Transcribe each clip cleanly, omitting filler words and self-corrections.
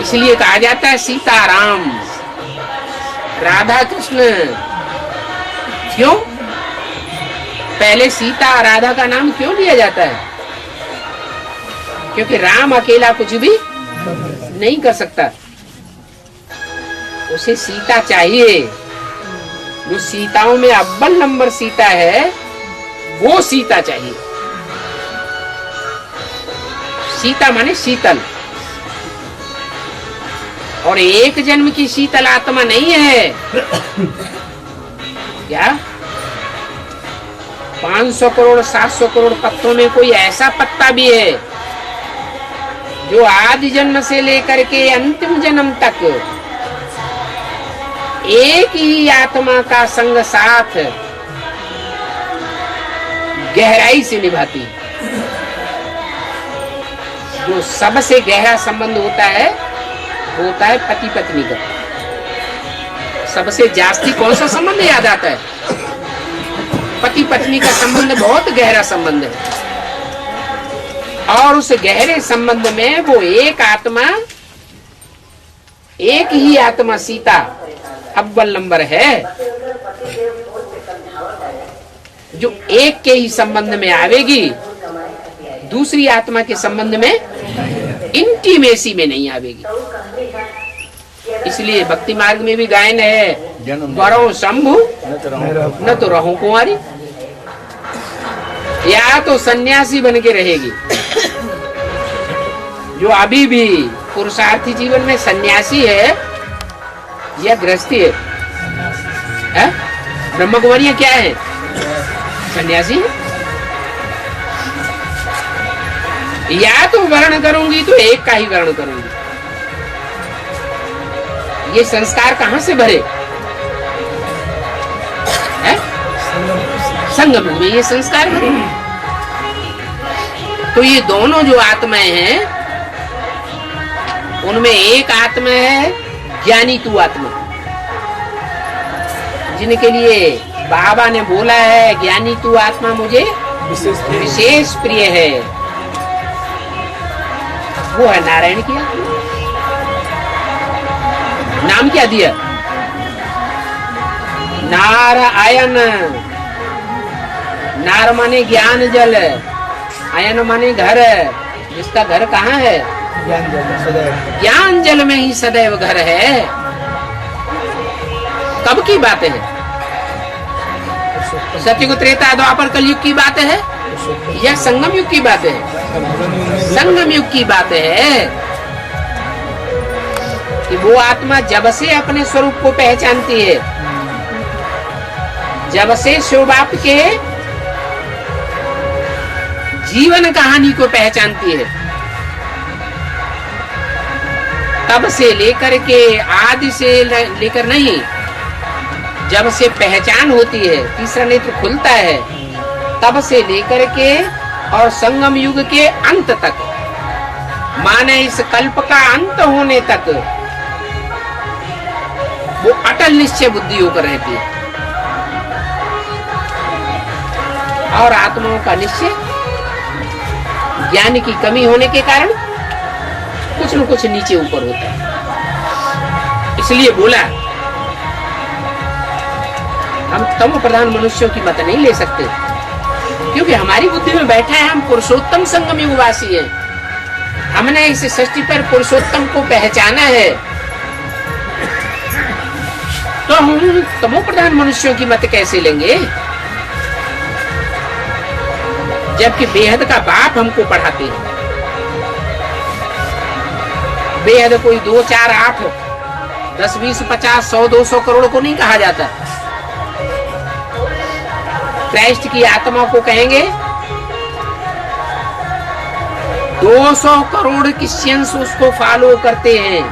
इसलिए कहा जाता है सीताराम, राधा कृष्ण। क्यों? पहले सीता राधा का नाम क्यों लिया जाता है? क्योंकि राम अकेला कुछ भी नहीं कर सकता, उसे सीता चाहिए। जो सीताओं में अव्वल नंबर सीता है वो सीता चाहिए। सीता माने शीतल, और एक जन्म की शीतल आत्मा नहीं है। क्या 500 करोड़ 700 करोड़ पत्तों में कोई ऐसा पत्ता भी है जो आदि जन्म से लेकर के अंतिम जन्म तक एक ही आत्मा का संग साथ गहराई से निभाती है। जो सबसे गहरा संबंध होता है पति पत्नी का। सबसे जास्ती कौन सा संबंध याद आता है? पति पत्नी का संबंध बहुत गहरा संबंध है, और उस गहरे संबंध में वो एक आत्मा, एक ही आत्मा सीता अव्वल नंबर है, जो एक के ही संबंध में आवेगी, दूसरी आत्मा के संबंध में इंटीमेसी में नहीं आवेगी। इसलिए भक्ति मार्ग में भी गायन है, वरों शंभु न तो रहूं कुंवारी, या तो सन्यासी बन के रहेगी। जो अभी भी पुरुषार्थी जीवन में सन्यासी है या गृहस्थी है? ब्रह्म कुमारियां क्या है? सन्यासी है। या तो वर्ण करूंगी तो एक का ही वर्ण करूंगी। ये संस्कार कहां से भरे? संगम में ये संस्कार भरे। तो ये दोनों जो आत्माएं हैं, उनमें एक आत्मा है ज्ञानी तू आत्मा, जिनके लिए बाबा ने बोला है ज्ञानी तू आत्मा मुझे विशेष प्रिय है। वो है नारायण की आत्मा। नाम क्या दिया? नारायण। नार माने ज्ञान जल, आयन माने घर। जिसका घर कहाँ है? ज्ञान जल में ही सदैव घर है। कब की बात है? सतयुग त्रेता द्वापर कलयुग की बात है या संगम युग की बात है? संगम युग की बात है कि वो आत्मा जब से अपने स्वरूप को पहचानती है, जब से शिव बाप के जीवन कहानी को पहचानती है, तब से लेकर के आदि से लेकर नहीं, जब से पहचान होती है, तीसरा नेत्र खुलता है, तब से लेकर के और संगम युग के अंत तक, माने इस कल्प का अंत होने तक वो अटल निश्चय बुद्धि होकर रहती है। और आत्माओं का निश्चय ज्ञान की कमी होने के कारण कुछ न कुछ नीचे ऊपर होता है। इसलिए बोला हम तम प्रधान मनुष्यों की मत नहीं ले सकते, क्योंकि हमारी बुद्धि में बैठा है हम पुरुषोत्तम संगम युगवासी है। हमने इस सृष्टि पर पुरुषोत्तम को पहचाना है, तो हम तमो प्रधान मनुष्यों की मत कैसे लेंगे? जबकि बेहद का बाप हमको पढ़ाते हैं। बेहद कोई 2, 4, 8, 10, 20, 50, 100, 200 करोड़ को नहीं कहा जाता। क्राइस्ट की आत्मा को कहेंगे 200 करोड़ क्रिश्चियंस उसको फॉलो करते हैं,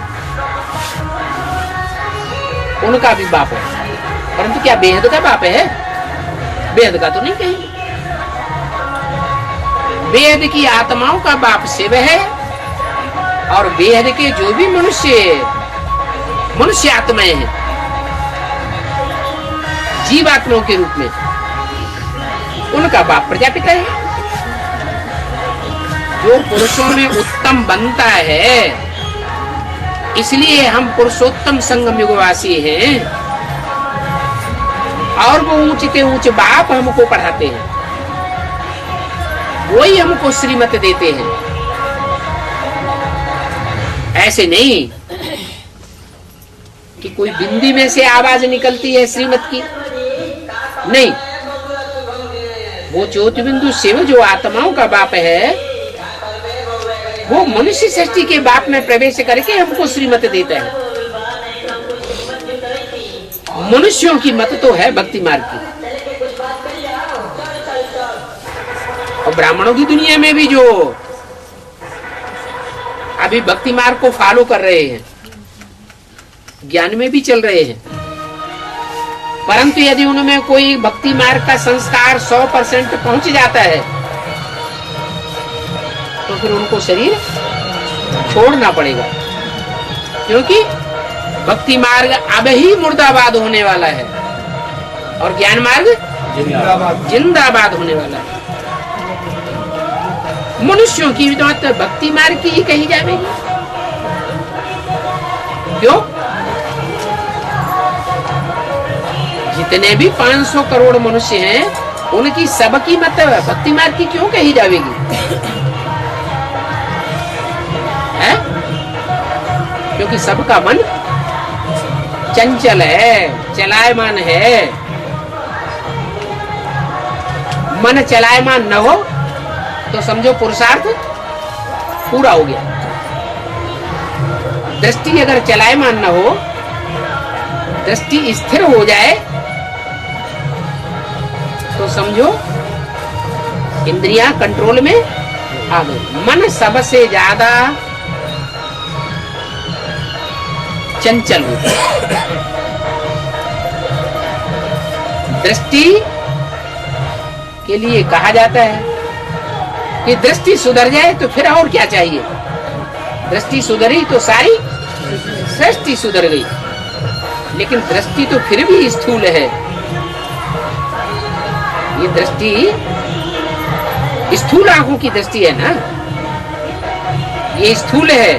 उनका भी बाप है। परंतु क्या बेहद का बाप है? बेहद का तो नहीं कहेंगे। बेहद की आत्माओं का बाप शिव है, और बेहद के जो भी मनुष्य आत्माएं हैं, जीवात्माओं के रूप में, उनका बाप प्रजापिता है। जो पुरुषों में उत्तम बनता है इसलिए हम पुरुषोत्तम संगम युगवासी हैं और वो ऊंचे ऊंचे बाप हमको पढ़ाते हैं, वही हमको श्रीमत देते हैं। ऐसे नहीं कि कोई बिंदी में से आवाज निकलती है श्रीमत की, नहीं, वो ज्योति बिंदु शिव जो आत्माओं का बाप है, वो मनुष्य सृष्टि के बाप में प्रवेश करके हमको श्रीमत देता है। मनुष्यों की मत तो है भक्ति मार्ग की, और ब्राह्मणों की दुनिया में भी जो अभी भक्ति मार्ग को फॉलो कर रहे हैं, ज्ञान में भी चल रहे हैं, परंतु यदि उनमें कोई भक्ति मार्ग का संस्कार 100% पहुंच जाता है तो फिर उनको शरीर छोड़ना पड़ेगा, क्योंकि भक्ति मार्ग अब ही मुर्दाबाद होने वाला है और ज्ञान मार्ग जिंदाबाद होने वाला है। मनुष्यों की बात भक्ति मार्ग की ही कही जाएगी। क्यों? जितने भी 500 करोड़ मनुष्य हैं, उनकी सबकी मत भक्ति मार्ग की क्यों कही जाएगी? है? क्योंकि सबका मन चंचल है, चलायमान है। मन चलायमान न हो तो समझो पुरुषार्थ पूरा हो गया। दृष्टि अगर चलायमान न हो, दृष्टि स्थिर हो जाए तो समझो इंद्रियां कंट्रोल में आ गई। मन सबसे ज्यादा चंचल होता है। दृष्टि के लिए कहा जाता है कि दृष्टि सुधर जाए तो फिर और क्या चाहिए? दृष्टि सुधरी तो सारी सृष्टि सुधर गई। लेकिन दृष्टि तो फिर भी स्थूल है। ये दृष्टि स्थूल आंखों की दृष्टि है ना, ये स्थूल है।